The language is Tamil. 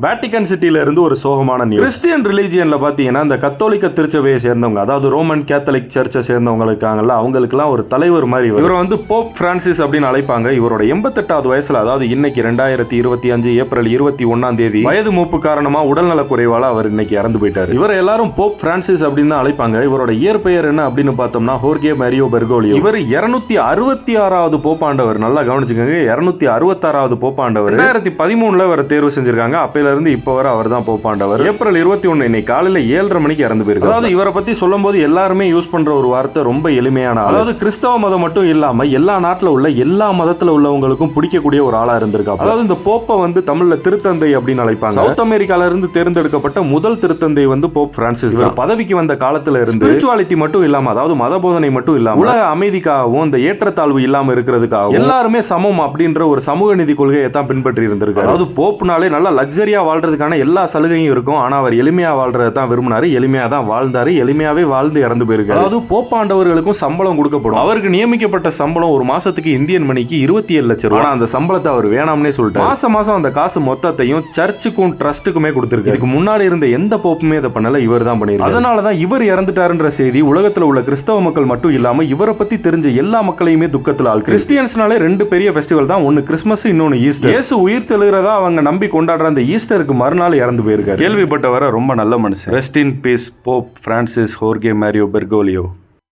வேட்டிகன் சிட்டில இருந்து ஒரு சோகமான நியூஸ். கிறிஸ்டியன் ரிலிஜியன்ல பாத்தீங்கன்னா இந்த கத்தோலிக்க திருச்சபையை சேர்ந்தவங்க, அதாவது ரோமன் கேத்தலிக் சர்ச்சை சேர்ந்தவங்க இருக்காங்கல்ல, அவங்களுக்குலாம் ஒரு தலைவர் மாதிரி இவரை வந்து போப் பிரான்சிஸ் அப்படின்னு அழைப்பாங்க. இவரோட 88வது வயசுல, அதாவது இன்னைக்கு 2025 ஏப்ரல் 21 வயது மூப்பு காரணமா உடல்நல குறைவால அவர் இன்னைக்கு இறந்து போயிட்டாரு. இவரை எல்லாரும் போப் பிரான்சிஸ் அப்படின்னு தான் அழைப்பாங்க. இவரோட இயற்பெயர் என்ன அப்படின்னு பார்த்தோம்னா ஹோர்கே மேரியோ பெர்கோலியோ. இவர் 266வது போப்பாண்டவர். நல்லா கவனிச்சுக்கோங்க, 266வது போப்பாண்டவர். 2013 இவரை தேர்வு செஞ்சிருக்காங்க. அப்ப இருந்து இப்ப வர அவர் தான் போப்பாண்டவர். ஏப்ரல் 21 இன்னைக்கு காலையில 7:30 மணிக்கு இறந்து போயிருக்காரு. அதாவது இவரை பத்தி சொல்லும்போது எல்லாருமே யூஸ் பண்ற ஒரு வார்த்தை ரொம்ப எளிமையான, அதாவது கிறிஸ்தவ மதம் மட்டும் இல்லாம எல்லா நாட்டுல உள்ள எல்லா மதத்துல உள்ளவங்களுக்கும் பிடிக்கக்கூடிய ஒரு ஆளா இருந்திருக்காரு. அதாவது இந்த போப்பை வந்து தமிழ்ல திருத்தந்தை அப்படின்னு அழைப்பாங்க. சவுத் அமெரிக்கால இருந்து தேர்ந்தெடுக்கப்பட்ட முதல் திருத்தந்தை வந்து போப் பிரான்சிஸ். பதவிக்கு வந்த காலத்துல இருந்து ஸ்பிரிச்சுவாலிட்டி மட்டும் இல்லாம, அதாவது மத போதனை மட்டும் இல்லாம உலக அமைதிக்காகவும் இந்த ஏற்றத்தாழ்வு இல்லாம இருக்கிறதுக்காகவும் எல்லாருமே சமம் அப்படின்ற ஒரு சமூக நீதி கொள்கையை தான் பின்பற்றி இருந்திருக்காரு. அதாவது போப்னாலே நல்லா லக்ஸரியா வாழ்றதுக்கான எல்லா சலுகையும் இருக்கும். ஆனா அவர் எளிமையா வாழ்றதை தான் விரும்பினாரு. எளிமையா தான் வாழ்ந்தாரு. எளிமையாவே வாழ்ந்து இறந்து போயிருக்காரு. அதாவது போப்பாண்டவர்களுக்கும் சம்பளம் கொடுக்கப்படும். அவருக்கு நியமிக்கப்பட்ட சம்பளம் ஒரு மாசத்துக்கு இந்தியன் மணிக்கு 27 லட்சம் ரூபாய். அந்த சம்பளத்தை அவர் வேணாம்னே சொல்லிட்டாரு. மாசம் அந்த காசு மொத்தத்தையும் சர்ச்சுக்கும் ட்ரஸ்ட்டுக்குமே கொடுத்திருக்காரு. இதுக்கு முன்னாடி இருந்த எந்த போப்புமே இதை பண்ணல, இவர் தான் பண்ணிருக்காரு. அதனாலதான் இவர் இறந்துட்டாருன்ற செய்தி உலகத்துல உள்ள கிறிஸ்தவ மக்கள் மட்டும் இல்லாம இவரை பத்தி தெரிஞ்ச எல்லா மக்களையுமே துக்கத்துல ஆள். கிறிஸ்டியன்ஸ்னாலே 2 பெரிய ஃபெஸ்டிவல் தான், ஒன்னு கிறிஸ்மஸ், இன்னொன்னு ஈஸ்டர். இயேசு உயிர் தெழுகிறதா அவங்க நம்பி கொண்டாடுற அந்த ஈஸ்டருக்கு மறுநாள் இறந்து போயிருக்காரு. கேள்விப்பட்டவரை ரொம்ப நல்ல மனுஷன். Rest in peace Pope Francis ஹோர்கே மேரியோ பெர்கோலியோ.